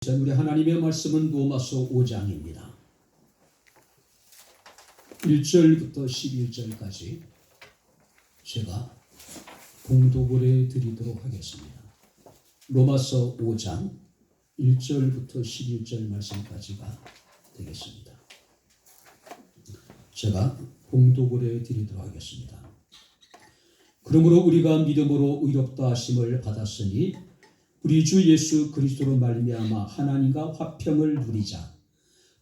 우리 하나님의 말씀은 로마서 5장입니다. 1절부터 11절까지 제가 봉독을 해드리도록 하겠습니다. 로마서 5장 1절부터 11절 말씀까지가 되겠습니다. 제가 봉독을 해드리도록 하겠습니다. 그러므로 우리가 믿음으로 의롭다 하심을 받았으니 우리 주 예수 그리스도로 말미암아 하나님과 화평을 누리자.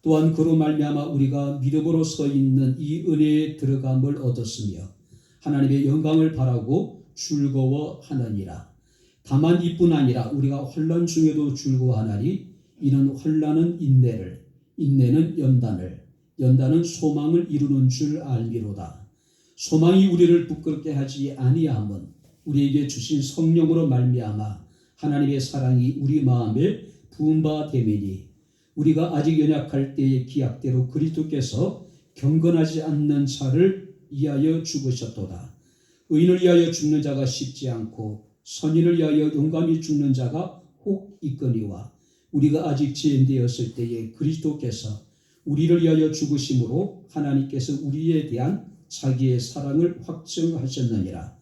또한 그로 말미암아 우리가 믿음으로 서 있는 이 은혜에 들어감을 얻었으며 하나님의 영광을 바라고 즐거워하느니라. 다만 이뿐 아니라 우리가 환난 중에도 즐거워하나니 이는 환난은 인내를, 인내는 연단을, 연단은 소망을 이루는 줄 알미로다. 소망이 우리를 부끄럽게 하지 아니함은 우리에게 주신 성령으로 말미암아 하나님의 사랑이 우리 마음에 부은 바 됨이니 우리가 아직 연약할 때의 기약대로 그리스도께서 경건하지 않는 자를 위하여 죽으셨도다. 의인을 위하여 죽는 자가 쉽지 않고 선인을 위하여 용감히 죽는 자가 혹 있거니와 우리가 아직 죄인되었을 때에 그리스도께서 우리를 위하여 죽으심으로 하나님께서 우리에 대한 자기의 사랑을 확증하셨느니라.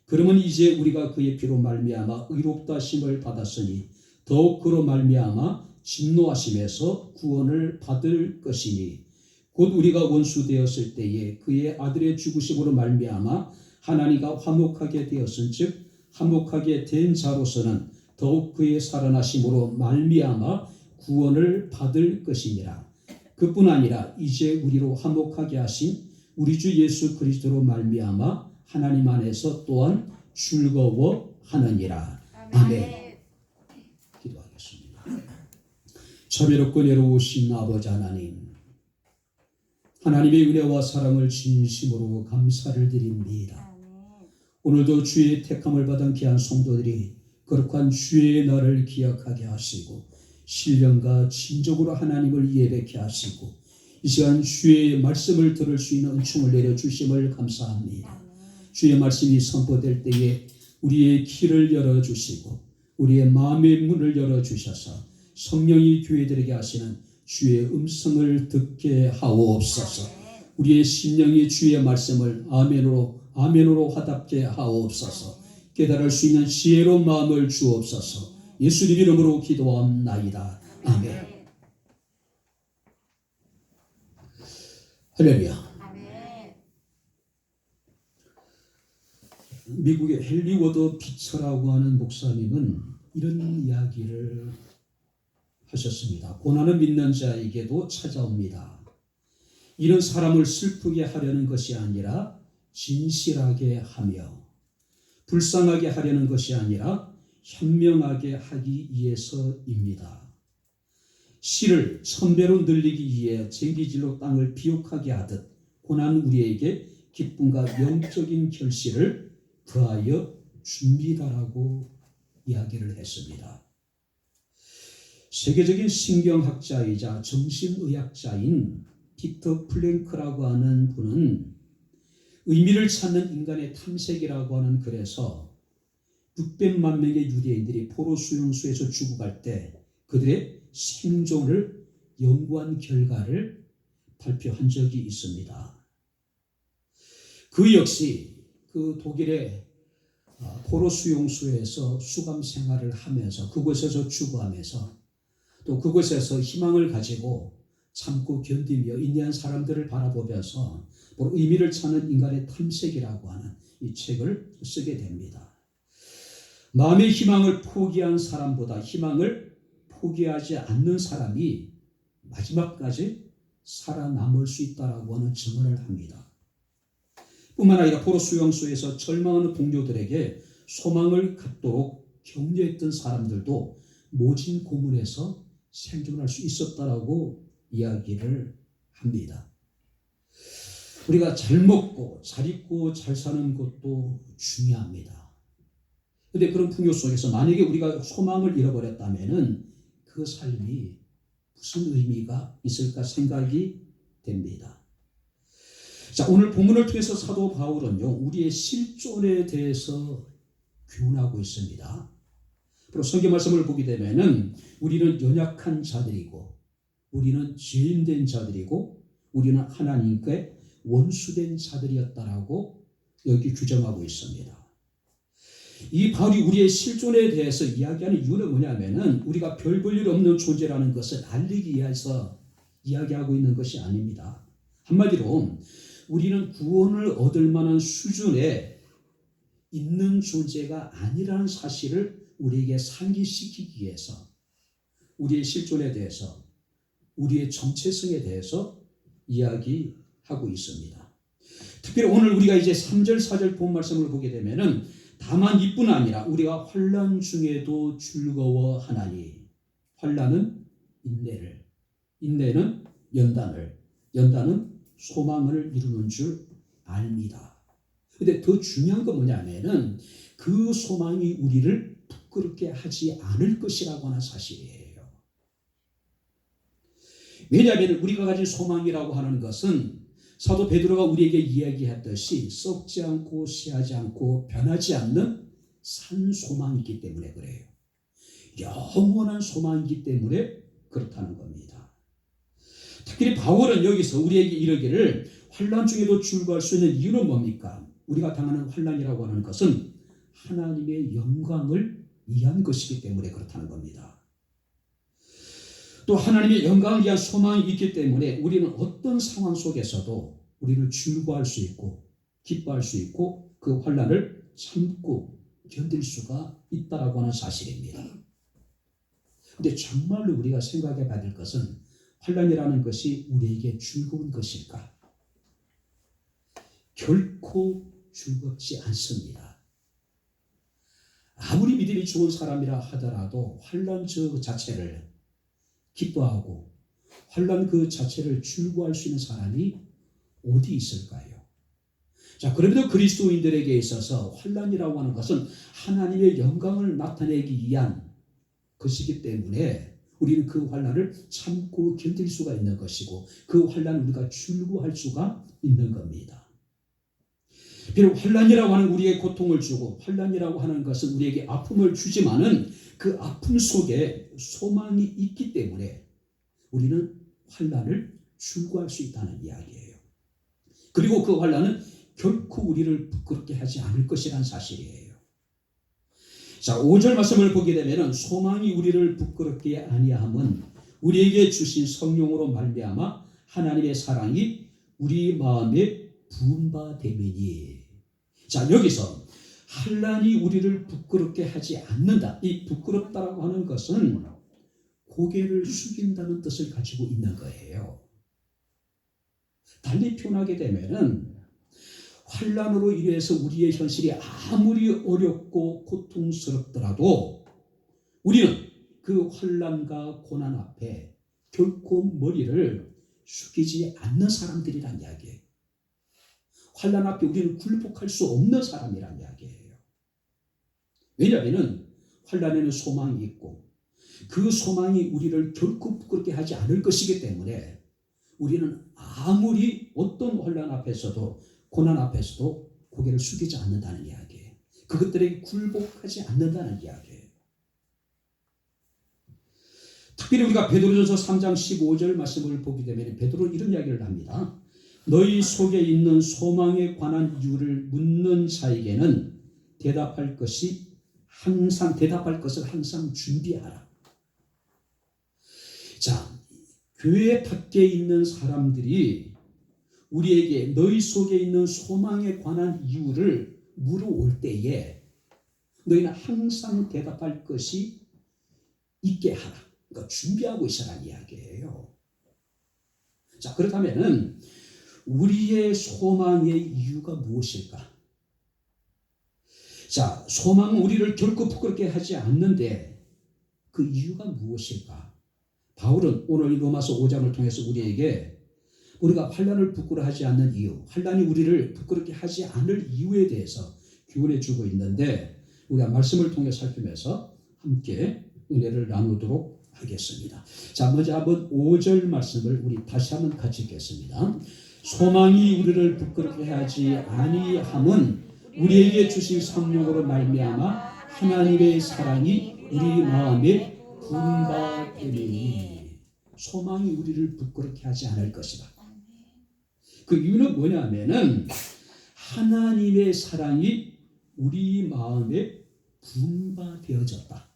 그러면 이제 우리가 그의 피로 말미암아 의롭다 하심을 받았으니 더욱 그로 말미암아 진노하심에서 구원을 받을 것이니 곧 우리가 원수 되었을 때에 그의 아들의 죽으심으로 말미암아 하나님과 화목하게 되었은즉 화목하게 된 자로서는 더욱 그의 살아나심으로 말미암아 구원을 받을 것이니라. 그뿐 아니라 이제 우리로 화목하게 하신 우리 주 예수 그리스도로 말미암아 하나님 안에서 또한 즐거워하느니라. 아멘. 기도하겠습니다. 자비롭고 내로우신 아버지 하나님, 하나님의 은혜와 사랑을 진심으로 감사를 드립니다. 오늘도 주의 택함을 받은 귀한 성도들이 거룩한 주의 날을 기억하게 하시고 신령과 진정으로 하나님을 예배케 하시고 이 시간 주의 말씀을 들을 수 있는 은총을 내려주심을 감사합니다. 주의 말씀이 선포될 때에 우리의 귀를 열어주시고 우리의 마음의 문을 열어주셔서 성령이 교회들에게 하시는 주의 음성을 듣게 하옵소서. 우리의 심령이 주의 말씀을 아멘으로 화답게 하옵소서. 깨달을 수 있는 지혜로운 마음을 주옵소서. 예수님 이름으로 기도합나이다. 아멘. 할렐루야. 미국의 헨리 워드 비처라고 하는 목사님은 이런 이야기를 하셨습니다. 고난을 믿는 자에게도 찾아옵니다. 이런 사람을 슬프게 하려는 것이 아니라 진실하게 하며 불쌍하게 하려는 것이 아니라 현명하게 하기 위해서입니다. 씨를 천배로 늘리기 위해 쟁기질로 땅을 비옥하게 하듯 고난 우리에게 기쁨과 영적인 결실을 더하여 줍니다라고 이야기를 했습니다. 세계적인 신경학자이자 정신의학자인 빅터 플랭크라고 하는 분은 의미를 찾는 인간의 탐색이라고 하는 글에서 600만 명의 유대인들이 포로 수용소에서 죽어갈 때 그들의 생존을 연구한 결과를 발표한 적이 있습니다. 그 역시 그 독일의 포로 수용소에서 수감 생활을 하면서 그곳에서 죽어가면서 또 그곳에서 희망을 가지고 참고 견디며 인내한 사람들을 바라보면서 의미를 찾는 인간의 탐색이라고 하는 이 책을 쓰게 됩니다. 마음의 희망을 포기한 사람보다 희망을 포기하지 않는 사람이 마지막까지 살아남을 수 있다라고 하는 증언을 합니다. 뿐만 아니라 포로 수용소에서 절망하는 동료들에게 소망을 갖도록 격려했던 사람들도 모진 고문에서 생존할 수 있었다라고 이야기를 합니다. 우리가 잘 먹고 잘 입고 잘 사는 것도 중요합니다. 그런데 그런 풍요 속에서 만약에 우리가 소망을 잃어버렸다면 그 삶이 무슨 의미가 있을까 생각이 됩니다. 자, 오늘 본문을 통해서 사도 바울은요, 우리의 실존에 대해서 교훈하고 있습니다. 그리고 성경 말씀을 보게 되면은 우리는 연약한 자들이고 우리는 죄인된 자들이고 우리는 하나님께 원수된 자들이었다라고 여기 규정하고 있습니다. 이 바울이 우리의 실존에 대해서 이야기하는 이유는 뭐냐면은 우리가 별 볼 일 없는 존재라는 것을 알리기 위해서 이야기하고 있는 것이 아닙니다. 한마디로 우리는 구원을 얻을 만한 수준에 있는 존재가 아니라는 사실을 우리에게 상기시키기 위해서 우리의 실존에 대해서 우리의 정체성에 대해서 이야기하고 있습니다. 특별히 오늘 우리가 이제 3절 4절 본 말씀을 보게 되면은 다만 이뿐 아니라 우리가 환난 중에도 즐거워하나니 환난은 인내를 인내는 연단을 연단은 소망을 이루는 줄 압니다. 근데 더 중요한 건 뭐냐면은 그 소망이 우리를 부끄럽게 하지 않을 것이라고 하는 사실이에요. 왜냐하면 우리가 가진 소망이라고 하는 것은 사도 베드로가 우리에게 이야기했듯이 썩지 않고 쇠하지 않고 변하지 않는 산 소망이기 때문에 그래요. 영원한 소망이기 때문에 그렇다는 겁니다. 특히 바울은 여기서 우리에게 이르기를 환난 중에도 즐거워할 수 있는 이유는 뭡니까? 우리가 당하는 환난이라고 하는 것은 하나님의 영광을 위한 것이기 때문에 그렇다는 겁니다. 또 하나님의 영광을 위한 소망이 있기 때문에 우리는 어떤 상황 속에서도 우리를 즐거워할 수 있고 기뻐할 수 있고 그 환난을 참고 견딜 수가 있다라고 하는 사실입니다. 그런데 정말로 우리가 생각해 봐야 될 것은 환난이라는 것이 우리에게 즐거운 것일까? 결코 즐겁지 않습니다. 아무리 믿음이 좋은 사람이라 하더라도 환난 저 자체를 기뻐하고 환난 그 자체를 즐거워할 수 있는 사람이 어디 있을까요? 자, 그럼에도 그리스도인들에게 있어서 환난이라고 하는 것은 하나님의 영광을 나타내기 위한 것이기 때문에 우리는 그 환난을 참고 견딜 수가 있는 것이고 그 환난을 우리가 즐거워할 수가 있는 겁니다. 비록 환난이라고 하는 우리에게 고통을 주고 환난이라고 하는 것은 우리에게 아픔을 주지만은 그 아픔 속에 소망이 있기 때문에 우리는 환난을 즐거워할 수 있다는 이야기예요. 그리고 그 환난은 결코 우리를 부끄럽게 하지 않을 것이라는 사실이에요. 자, 5절 말씀을 보게 되면은 소망이 우리를 부끄럽게 아니함은 우리에게 주신 성령으로 말미암아 하나님의 사랑이 우리 마음에 부은 바 됨이니. 자, 여기서 환난이 우리를 부끄럽게 하지 않는다. 이 부끄럽다라고 하는 것은 고개를 숙인다는 뜻을 가지고 있는 거예요. 달리 표현하게 되면은 환난으로 인해서 우리의 현실이 아무리 어렵고 고통스럽더라도 우리는 그 환난과 고난 앞에 결코 머리를 숙이지 않는 사람들이란 이야기예요. 환난 앞에 우리는 굴복할 수 없는 사람이란 이야기예요. 왜냐하면 환난에는 소망이 있고 그 소망이 우리를 결코 부끄럽게 하지 않을 것이기 때문에 우리는 아무리 어떤 환난 앞에서도 고난 앞에서도 고개를 숙이지 않는다는 이야기예요. 그것들에게 굴복하지 않는다는 이야기예요. 특별히 우리가 베드로전서 3장 15절 말씀을 보게 되면 베드로는 이런 이야기를 합니다. 너희 속에 있는 소망에 관한 이유를 묻는 자에게는 대답할 것을 항상 준비하라. 자, 교회 밖에 있는 사람들이 우리에게 너희 속에 있는 소망에 관한 이유를 물어올 때에 너희는 항상 대답할 것이 있게 하라. 그러니까 준비하고 있으라는 이야기예요. 자, 그렇다면은 우리의 소망의 이유가 무엇일까? 자, 소망은 우리를 결코 부끄럽게 하지 않는데 그 이유가 무엇일까? 바울은 오늘 로마서 5장을 통해서 우리에게 우리가 환난을 부끄러워하지 않는 이유, 환난이 우리를 부끄럽게 하지 않을 이유에 대해서 교훈해 주고 있는데 우리가 말씀을 통해 살피면서 함께 은혜를 나누도록 하겠습니다. 자, 먼저 한번 5절 말씀을 우리 다시 한번 같이 읽겠습니다. 소망이 우리를 부끄럽게 하지 아니함은 우리에게 주신 성령으로 말미암아 하나님의 사랑이 우리 마음에 분바되리니 소망이 우리를 부끄럽게 하지 않을 것이다. 그 이유는 뭐냐면은 하나님의 사랑이 우리 마음에 분바되어졌다.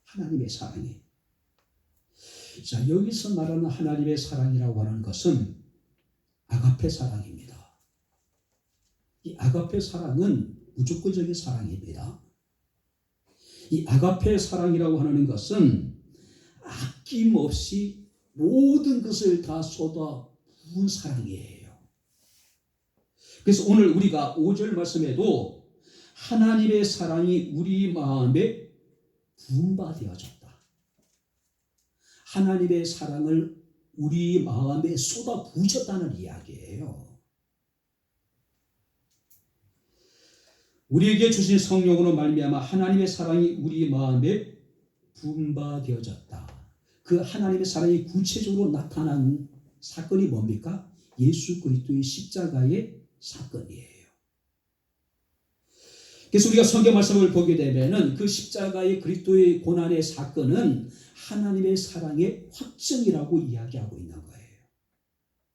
하나님의 사랑이. 자, 여기서 말하는 하나님의 사랑이라고 하는 것은 아가페 사랑입니다. 이 아가페 사랑은 무조건적인 사랑입니다. 이 아가페 사랑이라고 하는 것은 아낌없이 모든 것을 다 쏟아부은 사랑이에요. 그래서 오늘 우리가 5절 말씀에도 하나님의 사랑이 우리 마음에 분바되어졌다. 하나님의 사랑을 우리 마음에 쏟아부으셨다는 이야기예요. 우리에게 주신 성령으로 말미암아 하나님의 사랑이 우리 마음에 분바되어졌다. 그 하나님의 사랑이 구체적으로 나타난 사건이 뭡니까? 예수 그리스도의 십자가의 사건이에요. 그래서 우리가 성경 말씀을 보게 되면은 그 십자가의 그리스도의 고난의 사건은 하나님의 사랑의 확증이라고 이야기하고 있는 거예요.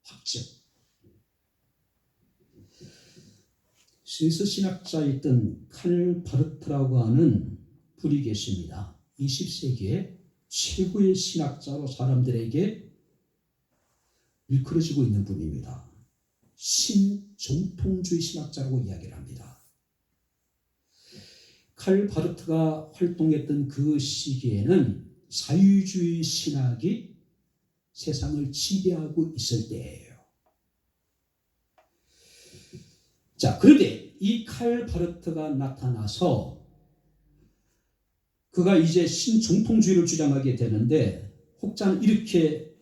확증. 스위스 신학자였던 칼 바르트라고 하는 분이 계십니다. 20세기의 최고의 신학자로 사람들에게 일컬어지고 있는 분입니다. 신정통주의 신학자라고 이야기를 합니다. 칼 바르트가 활동했던 그 시기에는 자유주의 신학이 세상을 지배하고 있을 때예요. 자, 그런데 이 칼 바르트가 나타나서 그가 이제 신정통주의를 주장하게 되는데 혹자는 이렇게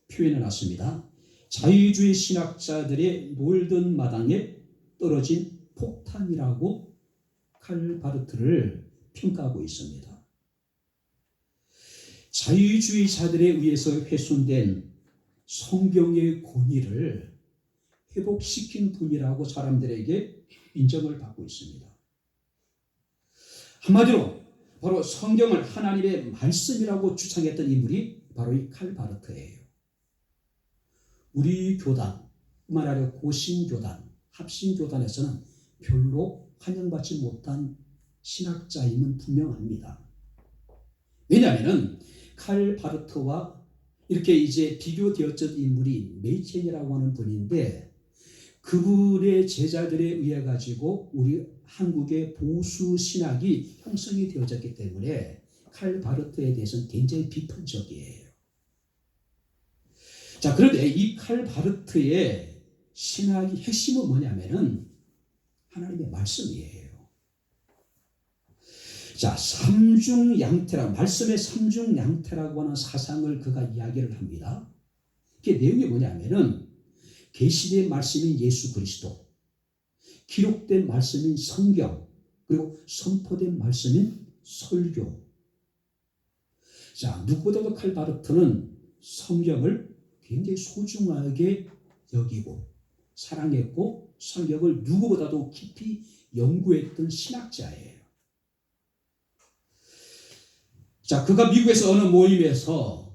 표현해 놨습니다. 자유주의 신학자들의 몰든 마당에 떨어진 폭탄이라고 칼 바르트를 평가하고 있습니다. 자유주의자들에 의해서 훼손된 성경의 권위를 회복시킨 분이라고 사람들에게 인정을 받고 있습니다. 한마디로 바로 성경을 하나님의 말씀이라고 주장했던 인물이 바로 이 칼 바르트예요. 우리 교단, 뿐만 아니라 고신교단, 합신교단에서는 별로 환영받지 못한 신학자임은 분명합니다. 왜냐하면 칼 바르트와 이렇게 이제 비교되었던 인물이 메이첸이라고 하는 분인데 그분의 제자들에 의해 가지고 우리 한국의 보수 신학이 형성이 되어졌기 때문에 칼 바르트에 대해서는 굉장히 비판적이에요. 자, 그런데 이 칼 바르트의 신학의 핵심은 뭐냐면은 하나님의 말씀이에요. 자, 삼중양태라고, 말씀의 삼중양태라고 하는 사상을 그가 이야기를 합니다. 그게 내용이 뭐냐면은 계시된 말씀인 예수 그리스도, 기록된 말씀인 성경, 그리고 선포된 말씀인 설교. 자, 누구보다도 칼 바르트는 성경을 굉장히 소중하게 여기고 사랑했고 성경을 누구보다도 깊이 연구했던 신학자예요. 자, 그가 미국에서 어느 모임에서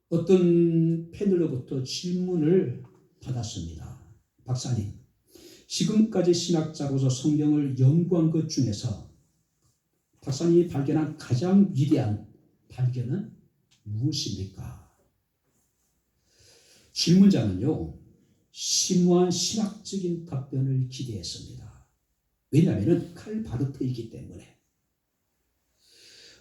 어떤 패널로부터 질문을 받았습니다. 박사님, 지금까지 신학자로서 성경을 연구한 것 중에서 박사님이 발견한 가장 위대한 발견은 무엇입니까? 질문자는요, 심오한 신학적인 답변을 기대했습니다. 왜냐하면 칼 바르트이기 때문에.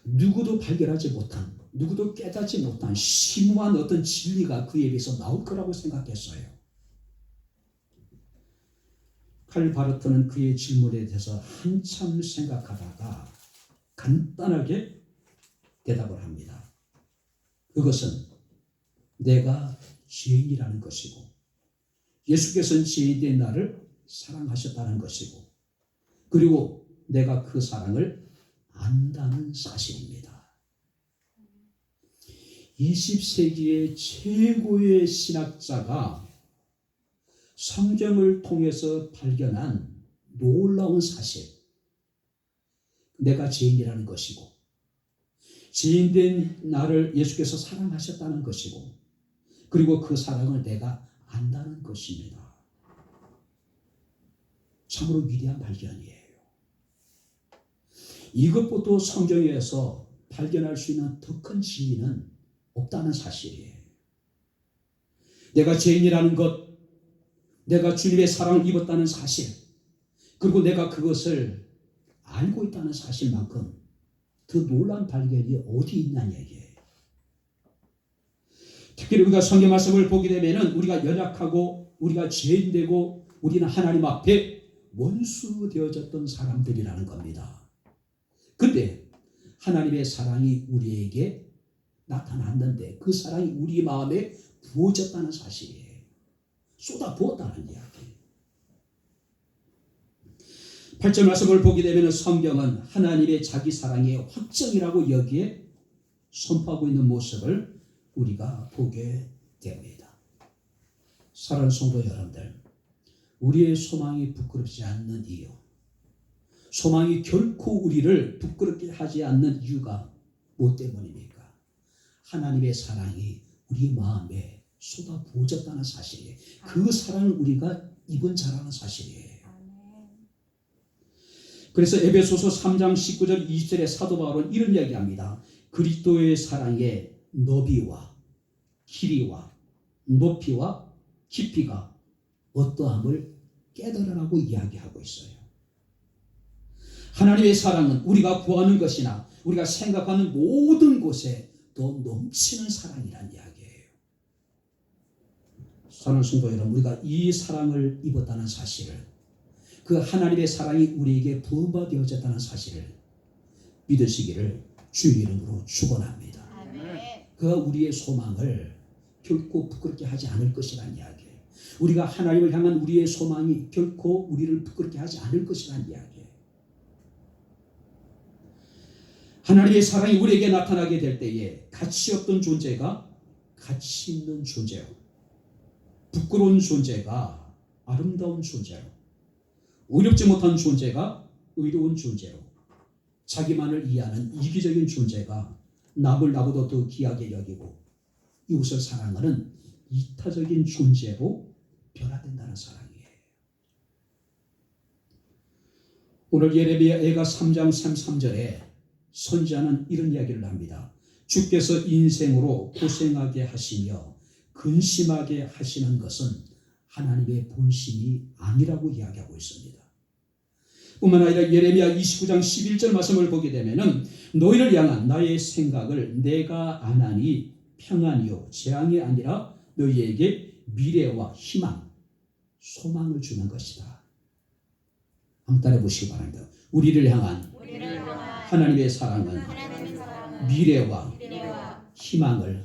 누구도 발견하지 못한, 누구도 깨닫지 못한 심오한 어떤 진리가 그에 비해서 나올 거라고 생각했어요. 칼 바르트는 그의 질문에 대해서 한참 생각하다가 간단하게 대답을 합니다. 그것은 내가 죄인이라는 것이고 예수께서는 죄인된 나를 사랑하셨다는 것이고 그리고 내가 그 사랑을 안다는 사실입니다. 20세기의 최고의 신학자가 성경을 통해서 발견한 놀라운 사실, 내가 죄인이라는 것이고 죄인된 나를 예수께서 사랑하셨다는 것이고, 그리고 그 사랑을 내가 안다는 것입니다. 참으로 위대한 발견이에요. 이것부터 성경에서 발견할 수 있는 더 큰 진리는 없다는 사실이에요. 내가 죄인이라는 것, 내가 주님의 사랑을 입었다는 사실, 그리고 내가 그것을 알고 있다는 사실만큼 더 놀라운 발견이 어디 있냐는 얘기예요. 특별히 우리가 성경 말씀을 보게 되면 우리가 연약하고 우리가 죄인되고 우리는 하나님 앞에 원수 되어졌던 사람들이라는 겁니다. 근데 하나님의 사랑이 우리에게 나타났는데 그 사랑이 우리 마음에 부어졌다는 사실이에요. 쏟아 부었다는 이야기. 8절 말씀을 보게 되면 성경은 하나님의 자기 사랑의 확정이라고 여기에 선포하고 있는 모습을 우리가 보게 됩니다. 사랑하는 성도 여러분들, 우리의 소망이 부끄럽지 않는 이유, 소망이 결코 우리를 부끄럽게 하지 않는 이유가 무엇 때문입니까? 하나님의 사랑이 우리 마음에 쏟아 부어졌다는 사실이에요. 그 사랑을 우리가 입은 자라는 사실이에요. 그래서 에베소서 3장 19절 20절에 사도 바울은 이런 이야기합니다. 그리스도의 사랑의 너비와 길이와 높이와 깊이가 어떠함을 깨달으라고 이야기하고 있어요. 하나님의 사랑은 우리가 구하는 것이나 우리가 생각하는 모든 곳에 더 넘치는 사랑이란 이야기예요. 사랑하는 성도 여러분, 우리가 이 사랑을 입었다는 사실을, 그 하나님의 사랑이 우리에게 부어되어졌다는 사실을 믿으시기를 주의 이름으로 축원합니다. 그가 우리의 소망을 결코 부끄럽게 하지 않을 것이라는 이야기예요. 우리가 하나님을 향한 우리의 소망이 결코 우리를 부끄럽게 하지 않을 것이라는 이야기예요. 하나님의 사랑이 우리에게 나타나게 될 때에 가치 없던 존재가 가치 있는 존재로, 부끄러운 존재가 아름다운 존재로, 의롭지 못한 존재가 의로운 존재로, 자기만을 이해하는 이기적인 존재가 남을 나보다 더 귀하게 여기고 이웃을 사랑하는 이타적인 존재로 변화된다는 사랑이에요. 오늘 예레미야가 3장 33절에 선지자는 이런 이야기를 합니다. 주께서 인생으로 고생하게 하시며 근심하게 하시는 것은 하나님의 본심이 아니라고 이야기하고 있습니다. 뿐만 아니라 예레미야 29장 11절 말씀을 보게 되면 너희를 향한 나의 생각을 내가 아나니 평안이요 재앙이 아니라 너희에게 미래와 희망, 소망을 주는 것이다. 한번 따라해 보시기 바랍니다. 우리를 향한 하나님의 사랑은 미래와 희망을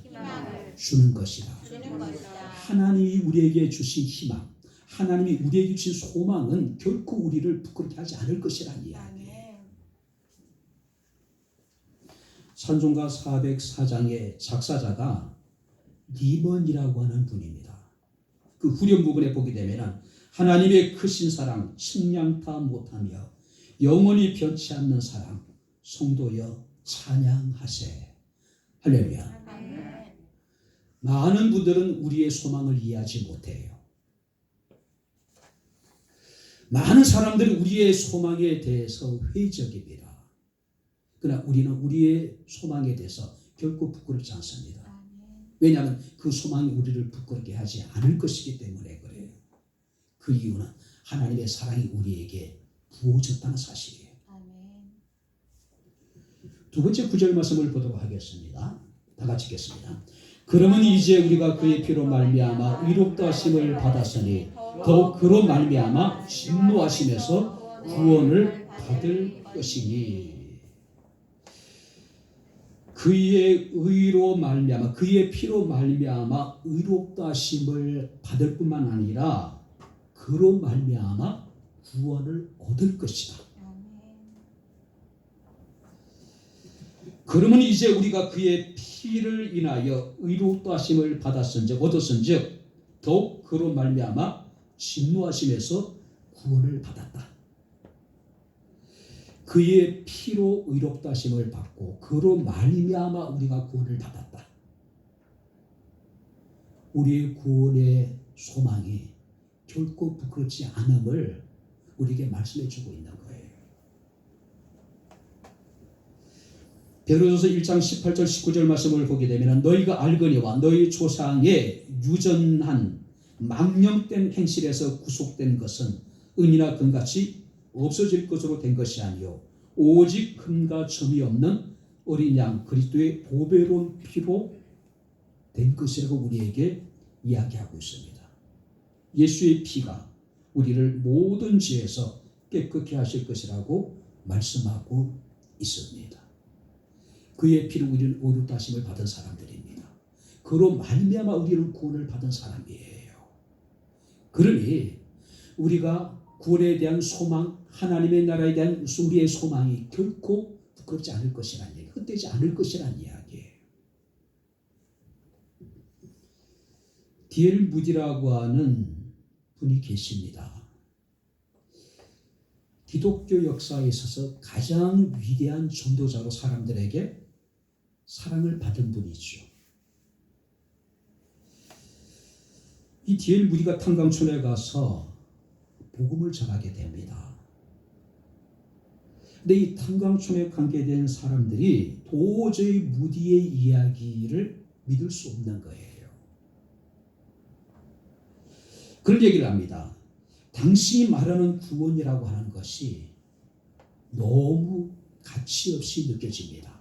주는 것이다. 하나님이 우리에게 주신 희망, 하나님이 우리에게 주신 소망은 결코 우리를 부끄럽게 하지 않을 것이라는 이야기예요. 찬송가 404장의 작사자가 리먼이라고 하는 분입니다. 그 후렴 부분에 보게 되면 하나님의 크신 사랑 측량타 못하며 영원히 변치 않는 사랑 성도여 찬양하세. 할렐루야. 많은 분들은 우리의 소망을 이해하지 못해요. 많은 사람들이 우리의 소망에 대해서 회의적입니다. 그러나 우리는 우리의 소망에 대해서 결코 부끄럽지 않습니다. 왜냐하면 그 소망이 우리를 부끄럽게 하지 않을 것이기 때문에 그래요. 그 이유는 하나님의 사랑이 우리에게 부어졌다는 사실이에요. 두 번째 구절 말씀을 보도록 하겠습니다. 다 같이 읽겠습니다. 그러면 이제 우리가 그의 피로 말미암아 의롭다 하심을 받았으니 더욱 그로 말미암아 진노하심에서 구원을 받을 것이니. 그의 의로 말미암아 그의 피로 말미암아 의롭다 하심을 받을 뿐만 아니라 그로 말미암아 구원을 얻을 것이다. 그러면 이제 우리가 그의 피를 인하여 의롭다 하심을 받았은즉 얻었은즉 더욱 그로 말미암아 진노하심에서 구원을 받았다. 그의 피로 의롭다 하심을 받고 그로 말미암아 우리가 구원을 받았다. 우리의 구원의 소망이 결코 부끄럽지 않음을 우리에게 말씀해 주고 있는 거예요. 베드로전서 1장 18절 19절 말씀을 보게 되면 너희가 알거니와 너희 조상의 유전한 망령된 행실에서 구속된 것은 은이나 금같이 없어질 것으로 된 것이 아니요 오직 흠과 점이 없는 어린 양 그리스도의 보배로운 피로 된 것이라고 우리에게 이야기하고 있습니다. 예수의 피가 우리를 모든 죄에서 깨끗게 하실 것이라고 말씀하고 있습니다. 그의 피로 우리는 의롭다 하심을 받은 사람들입니다. 그로 말미암아 우리는 구원을 받은 사람이에요. 그러니 우리가 구원에 대한 소망, 하나님의 나라에 대한 우리의 소망이 결코 부끄럽지 않을 것이라는 얘기, 헛되지 않을 것이라는 이야기예요. D.L. 무디라고 하는 분이 계십니다. 기독교 역사에 있어서 가장 위대한 전도자로 사람들에게 사랑을 받은 분이죠. 이 D.L. 무디가 탄광촌에 가서 복음을 전하게 됩니다. 근데 이 탄광촌에 관계된 사람들이 도저히 무디의 이야기를 믿을 수 없는 거예요. 그런 얘기를 합니다. 당신이 말하는 구원이라고 하는 것이 너무 가치 없이 느껴집니다.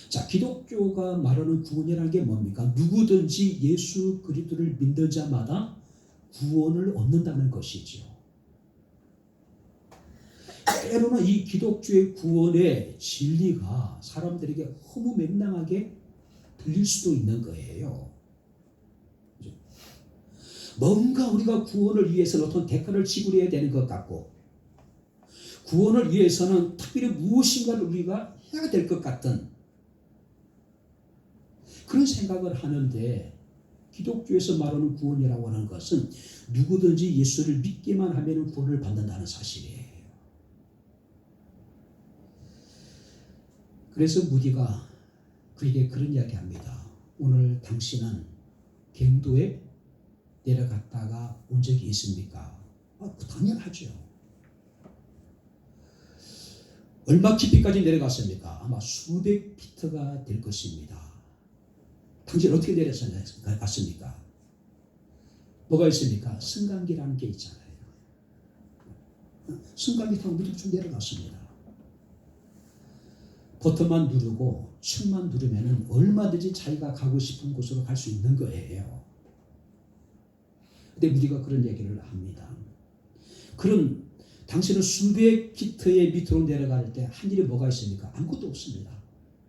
자, 기독교가 말하는 구원이라는 게 뭡니까? 누구든지 예수 그리스도를 믿는 자마다 구원을 얻는다는 것이죠. 때로는 이 기독교의 구원의 진리가 사람들에게 허무맹랑하게 들릴 수도 있는 거예요. 뭔가 우리가 구원을 위해서는 어떤 대가를 지불해야 되는 것 같고 구원을 위해서는 특별히 무엇인가를 우리가 해야 될 것 같은 그런 생각을 하는데 기독교에서 말하는 구원이라고 하는 것은 누구든지 예수를 믿기만 하면 구원을 받는다는 사실이에요. 그래서 무디가 그에게 그런 이야기합니다. 오늘 당신은 갱도에 내려갔다가 온 적이 있습니까? 당연하죠. 얼마 깊이까지 내려갔습니까? 아마 수백 피트가 될 것입니다. 당신 어떻게 내려갔습니까? 뭐가 있습니까? 승강기라는 게 있잖아요. 승강기 타고 밑으로 쭉 내려갔습니다. 버튼만 누르고 층만 누르면 얼마든지 자기가 가고 싶은 곳으로 갈 수 있는 거예요. 근데 우리가 그런 얘기를 합니다. 그런 당신은 수백 피트의 밑으로 내려갈 때 한 일이 뭐가 있습니까? 아무것도 없습니다.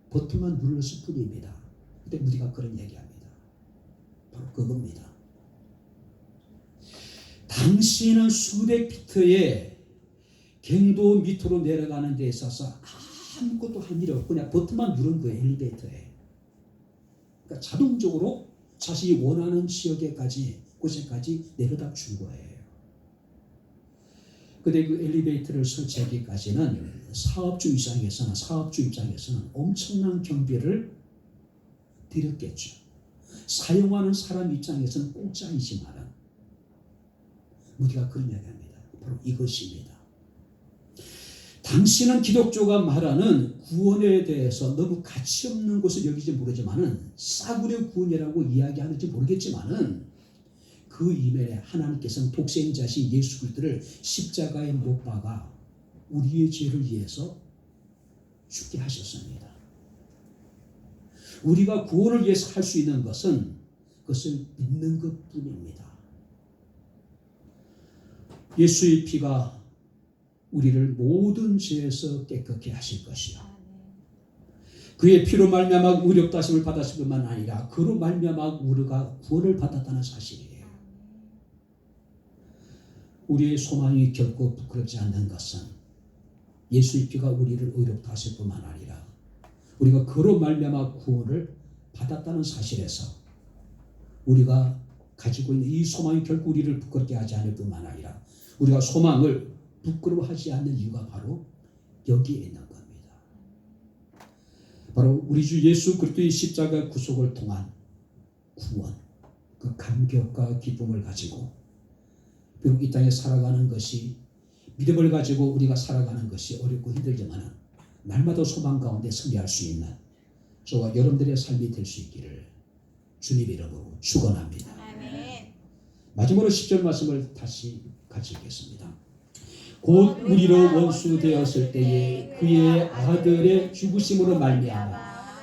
버튼만 눌렀을 뿐입니다. 근데 우리가 그런 얘기합니다. 바로 그겁니다. 당신은 수백 피트의 갱도 밑으로 내려가는 데 있어서 아무것도 할 일이 없고 그냥 버튼만 누른 거예요. 엘리베이터에. 그러니까 자동적으로 자신이 원하는 곳에까지 내려다 준 거예요. 근데 그 엘리베이터를 설치하기까지는 사업주 입장에서는 엄청난 경비를 들였겠죠. 사용하는 사람 입장에서는 공짜이지만은 우리가 그런 이야기합니다. 바로 이것입니다. 당신은 기독교가 말하는 구원에 대해서 너무 가치 없는 것을 여기지 모르지만은 싸구려 구원이라고 이야기하는지 모르겠지만은 그 이면에 하나님께서는 독생자신 예수 그리스도를 십자가에 못 박아 우리의 죄를 위해서 죽게 하셨습니다. 우리가 구원을 위해서 할 수 있는 것은 그것을 믿는 것뿐입니다. 예수의 피가 우리를 모든 죄에서 깨끗게 하실 것이요. 그의 피로 말미암아 의롭다 하심을 받았을 뿐만 아니라 그로 말미암아 우리가 구원을 받았다는 사실이에요. 우리의 소망이 결코 부끄럽지 않는 것은 예수의 피가 우리를 의롭다 하실 뿐만 아니라 우리가 그로 말미암아 구원을 받았다는 사실에서 우리가 가지고 있는 이 소망이 결코 우리를 부끄럽게 하지 않을 뿐만 아니라 우리가 소망을 부끄러워하지 않는 이유가 바로 여기에 있는 겁니다. 바로 우리 주 예수 그리스도의 십자가 구속을 통한 구원, 그 감격과 기쁨을 가지고 비록 이 땅에 살아가는 것이, 믿음을 가지고 우리가 살아가는 것이 어렵고 힘들지만 날마다 소망 가운데 승리할 수 있는 저와 여러분들의 삶이 될 수 있기를 주님 이름으로 축원합니다. 마지막으로 10절 말씀을 다시 같이 읽겠습니다. 곧 우리로 원수 되었을 때에 그의 아들의 죽으심으로 말미암아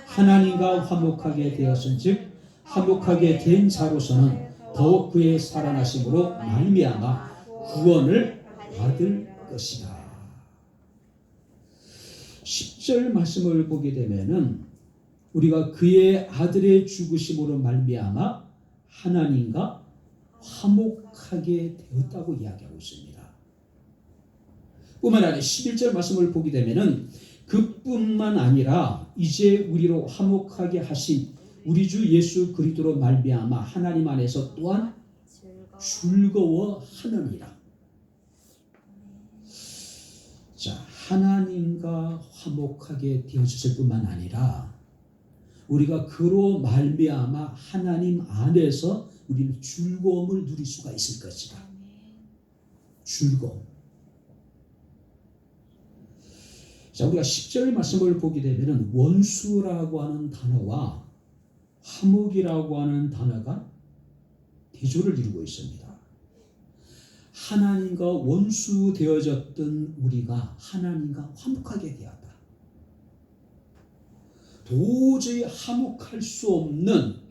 하나님과 화목하게 되었은즉 화목하게 된 자로서는 더욱 그의 살아나심으로 말미암아 구원을 받을 것이다. 10절 말씀을 보게 되면은 우리가 그의 아들의 죽으심으로 말미암아 하나님과 화목하게 되었다고 이야기하고 있습니다. 뿐만 아니라 11절 말씀을 보게 되면은 그뿐만 아니라 이제 우리로 화목하게 하신 우리 주 예수 그리스도로 말미암아 하나님 안에서 또한 즐거워하느니라. 자, 하나님과 화목하게 되어졌을 뿐만 아니라 우리가 그로 말미암아 하나님 안에서 우리는 즐거움을 누릴 수가 있을 것이다. 즐거움. 자, 우리가 10절 말씀을 보게 되면 원수라고 하는 단어와 화목이라고 하는 단어가 대조를 이루고 있습니다. 하나님과 원수 되어졌던 우리가 하나님과 화목하게 되었다. 도저히 화목할 수 없는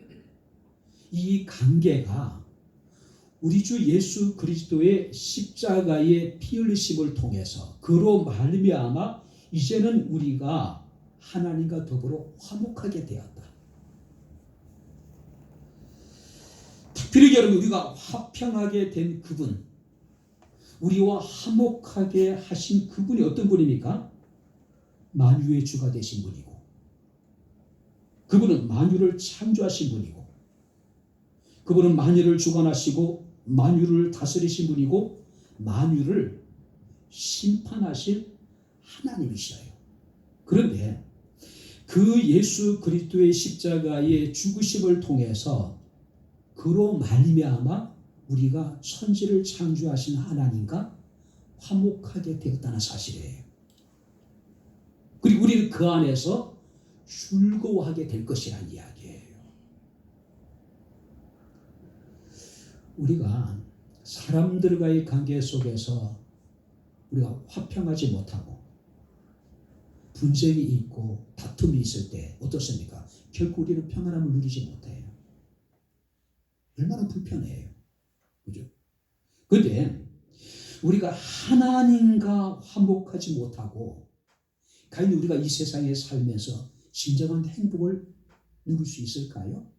이 관계가 우리 주 예수 그리스도의 십자가의 피 흘리심을 통해서 그로 말미암아 이제는 우리가 하나님과 더불어 화목하게 되었다. 특별히 여러분, 우리가 화평하게 된 그분, 우리와 화목하게 하신 그분이 어떤 분입니까? 만유의 주가 되신 분이고, 그분은 만유를 창조하신 분이고, 그분은 만유를 주관하시고 만유를 다스리신 분이고 만유를 심판하실 하나님이시어요. 그런데 그 예수 그리스도의 십자가의 죽으심을 통해서 그로 말미암아 우리가 천지를 창조하신 하나님과 화목하게 되었다는 사실이에요. 그리고 우리는 그 안에서 즐거워하게 될 것이라는 이야기예요. 우리가 사람들과의 관계 속에서 우리가 화평하지 못하고 분쟁이 있고 다툼이 있을 때 어떻습니까? 결국 우리는 평안함을 누리지 못해요. 얼마나 불편해요. 그죠? 그런데 우리가 하나님과 화목하지 못하고 과연 우리가 이 세상에 살면서 진정한 행복을 누릴 수 있을까요?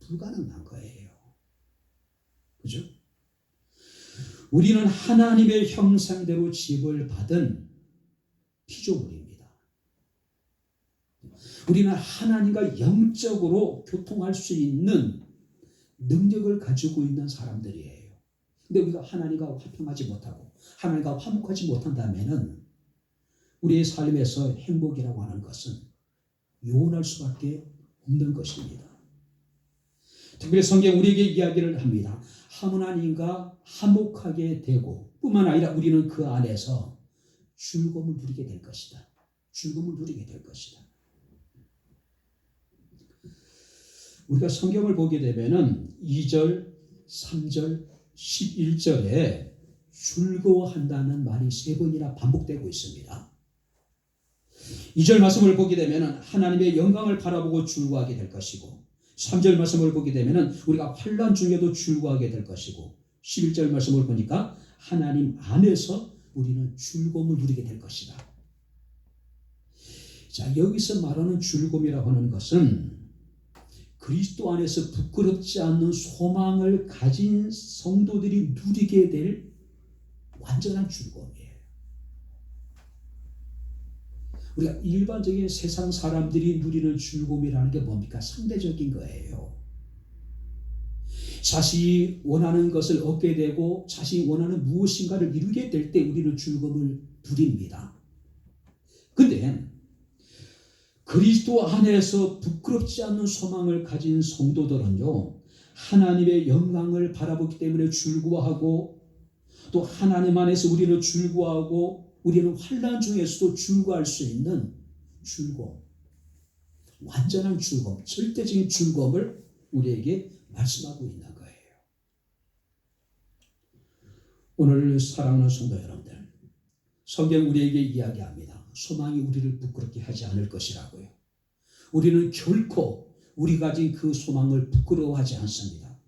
불가능한 거예요. 그죠? 우리는 하나님의 형상대로 지음을 받은 피조물입니다. 우리는 하나님과 영적으로 교통할 수 있는 능력을 가지고 있는 사람들이에요. 근데 우리가 하나님과 화평하지 못하고 하나님과 화목하지 못한다면은 우리의 삶에서 행복이라고 하는 것은 요원할 수밖에 없는 것입니다. 특별히 성경 우리에게 이야기를 합니다. 하나님과 화목하게 되고 뿐만 아니라 우리는 그 안에서 즐거움을 누리게 될 것이다. 즐거움을 누리게 될 것이다. 우리가 성경을 보게 되면은 2절, 3절, 11절에 즐거워한다는 말이 3번이나 반복되고 있습니다. 2절 말씀을 보게 되면은 하나님의 영광을 바라보고 즐거워하게 될 것이고 3절 말씀을 보게 되면은 우리가 환난 중에도 즐거워하게 될 것이고 11절 말씀을 보니까 하나님 안에서 우리는 즐거움을 누리게 될 것이다. 자, 여기서 말하는 즐거움이라고 하는 것은 그리스도 안에서 부끄럽지 않는 소망을 가진 성도들이 누리게 될 완전한 즐거움이에요. 우리가 일반적인 세상 사람들이 누리는 즐거움이라는 게 뭡니까? 상대적인 거예요. 자신이 원하는 것을 얻게 되고 자신이 원하는 무엇인가를 이루게 될 때 우리는 즐거움을 누립니다. 근데 그리스도 안에서 부끄럽지 않는 소망을 가진 성도들은요, 하나님의 영광을 바라보기 때문에 즐거워하고, 또 하나님 안에서 우리는 즐거워하고, 우리는 환난 중에서도 즐거워할 수 있는 즐거움, 완전한 즐거움, 절대적인 즐거움을 우리에게 말씀하고 있는 거예요. 오늘 사랑하는 성도 여러분들, 성경 우리에게 이야기합니다. 소망이 우리를 부끄럽게 하지 않을 것이라고요. 우리는 결코 우리가 가진 그 소망을 부끄러워하지 않습니다.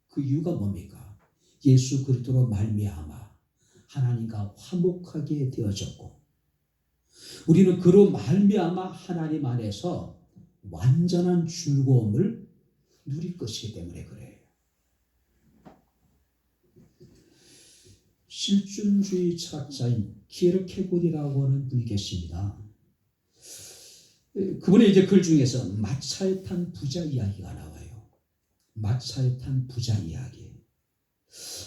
그 이유가 뭡니까? 예수 그리스도로 말미암아 하나님과 화목하게 되어졌고, 우리는 그로 말미암아 하나님 안에서 완전한 즐거움을 누릴 것이기 때문에 그래요. 실존주의 철학자인 키에르케고르라고 하는 분이 계십니다. 그분의 이제 글 중에서 마차에 탄 부자 이야기가 나와요. 마차에 탄 부자 이야기.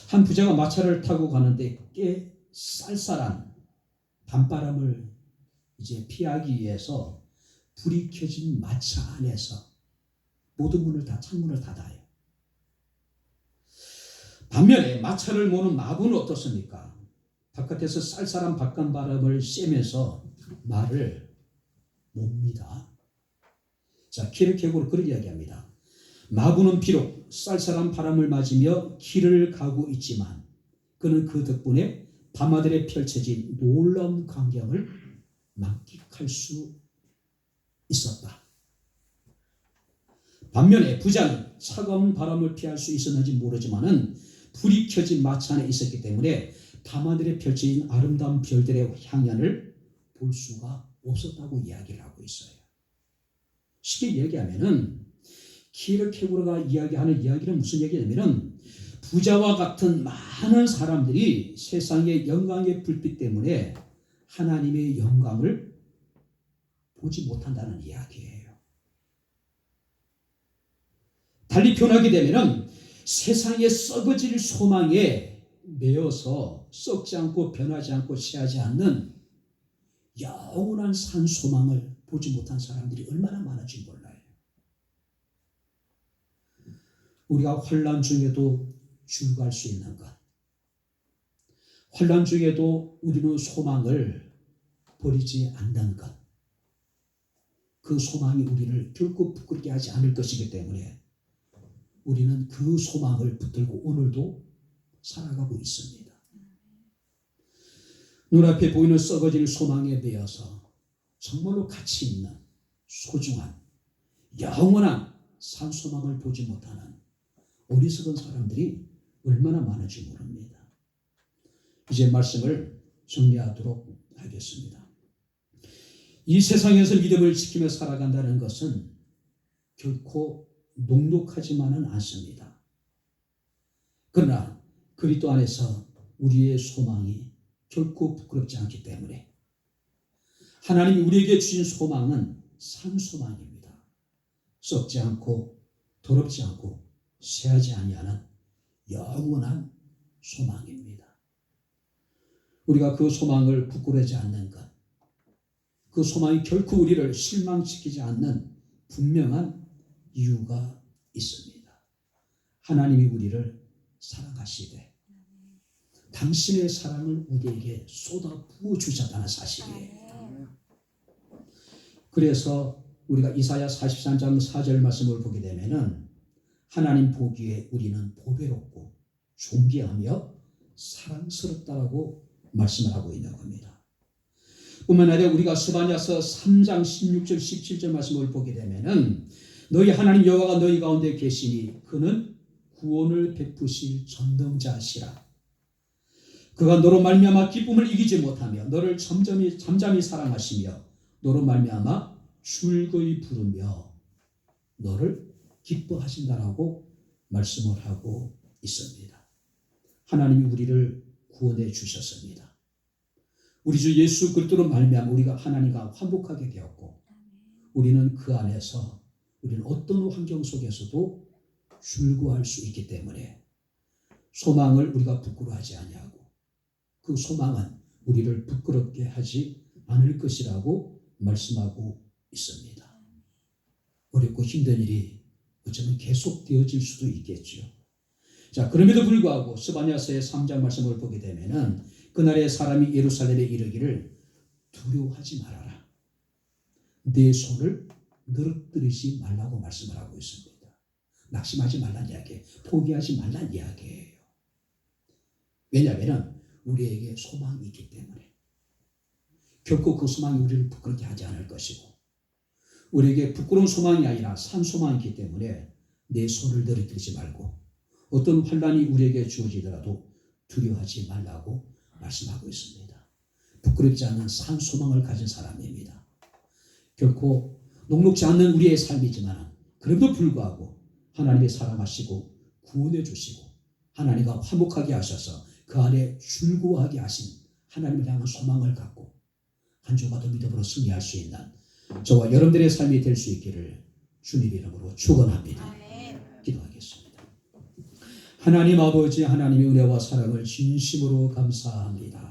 한 부자가 마차를 타고 가는데 꽤 쌀쌀한 밤바람을 이제 피하기 위해서 불이 켜진 마차 안에서 모든 창문을 닫아요. 반면에 마차를 모는 마부는 어떻습니까? 바깥에서 쌀쌀한 바깥바람을 쐬면서 말을 놉니다. 자, 키에르케고르 그런 이야기합니다. 마부는 비록 쌀쌀한 바람을 맞으며 길을 가고 있지만 그는 그 덕분에 밤하늘에 펼쳐진 놀라운 광경을 만끽할 수 있었다. 반면에 부자는 차가운 바람을 피할 수 있었는지 모르지만은 불이 켜진 마차 안에 있었기 때문에 밤하늘에 펼쳐진 아름다운 별들의 향연을 볼 수가 없었다고 이야기를 하고 있어요. 쉽게 얘기하면은 키에르케고르가 이야기하는 이야기는 무슨 얘기냐면은 부자와 같은 많은 사람들이 세상의 영광의 불빛 때문에 하나님의 영광을 보지 못한다는 이야기예요. 달리 표현하게 되면은 세상의 썩어질 소망에 매여서 썩지 않고 변하지 않고 취하지 않는 영원한 산 소망을 보지 못한 사람들이 얼마나 많은지 몰라요. 우리가 환난 중에도 즐거워할 수 있는 것, 환난 중에도 우리는 소망을 버리지 않는 것, 그 소망이 우리를 결코 부끄럽게 하지 않을 것이기 때문에 우리는 그 소망을 붙들고 오늘도 살아가고 있습니다. 눈앞에 보이는 썩어질 소망에 매여서 정말로 가치 있는 소중한 영원한 산 소망을 보지 못하는 어리석은 사람들이 얼마나 많은지 모릅니다. 이제 말씀을 정리하도록 하겠습니다. 이 세상에서 믿음을 지키며 살아간다는 것은 결코 녹록하지만은 않습니다. 그러나 그리스도 안에서 우리의 소망이 결코 부끄럽지 않기 때문에 하나님이 우리에게 주신 소망은 산 소망입니다. 썩지 않고 더럽지 않고 쇠하지 아니하는 영원한 소망입니다. 우리가 그 소망을 부끄러워하지 않는 것, 그 소망이 결코 우리를 실망시키지 않는 분명한 이유가 있습니다. 하나님이 우리를 사랑하시되 당신의 사랑을 우리에게 쏟아 부어 주셨다는 사실이에요. 그래서 우리가 이사야 43장 4절 말씀을 보게 되면은 하나님 보기에 우리는 보배롭고 존귀하며 사랑스럽다라고 말씀을 하고 있는 겁니다. 뿐만 아니라 우리가 스바냐서 3장 16절 17절 말씀을 보게 되면은 너희 하나님 여호와가 너희 가운데 계시니 그는 구원을 베푸실 전능자시라. 그가 너로 말미암아 기쁨을 이기지 못하며 너를 잠잠히 사랑하시며 너로 말미암아 즐거이 부르며 너를 기뻐하신다라고 말씀을 하고 있습니다. 하나님이 우리를 구원해 주셨습니다. 우리 주 예수 그리스도로 말미암아 우리가 하나님과 화목하게 되었고 우리는 그 안에서 우리는 어떤 환경 속에서도 줄구할 수 있기 때문에 소망을 우리가 부끄러워하지 아니하고 그 소망은 우리를 부끄럽게 하지 않을 것이라고 말씀하고 있습니다. 어렵고 힘든 일이 어쩌면 계속되어질 수도 있겠죠. 자, 그럼에도 불구하고 스바냐서의 3장 말씀을 보게 되면은 그날에 사람이 예루살렘에 이르기를 두려워하지 말아라. 내 손을 늘어뜨리지 말라고 말씀을 하고 있습니다. 낙심하지 말란 이야기예요. 포기하지 말란 이야기예요. 왜냐하면 우리에게 소망이 있기 때문에 결코 그 소망이 우리를 부끄럽게 하지 않을 것이고 우리에게 부끄러운 소망이 아니라 산 소망이 있기 때문에 내 손을 늘어뜨리지 말고 어떤 환난이 우리에게 주어지더라도 두려워하지 말라고 말씀하고 있습니다. 부끄럽지 않은 산 소망을 가진 사람입니다. 결코 녹록지 않는 우리의 삶이지만 그럼에도 불구하고 하나님이 사랑하시고 구원해 주시고 하나님과 화목하게 하셔서 그 안에 줄구하게 하신 하나님을 향한 소망을 갖고 한 주가 더 믿음으로 승리할 수 있는 저와 여러분들의 삶이 될 수 있기를 주님 이름으로 축원합니다. 기도하겠습니다. 하나님 아버지 하나님의 은혜와 사랑을 진심으로 감사합니다.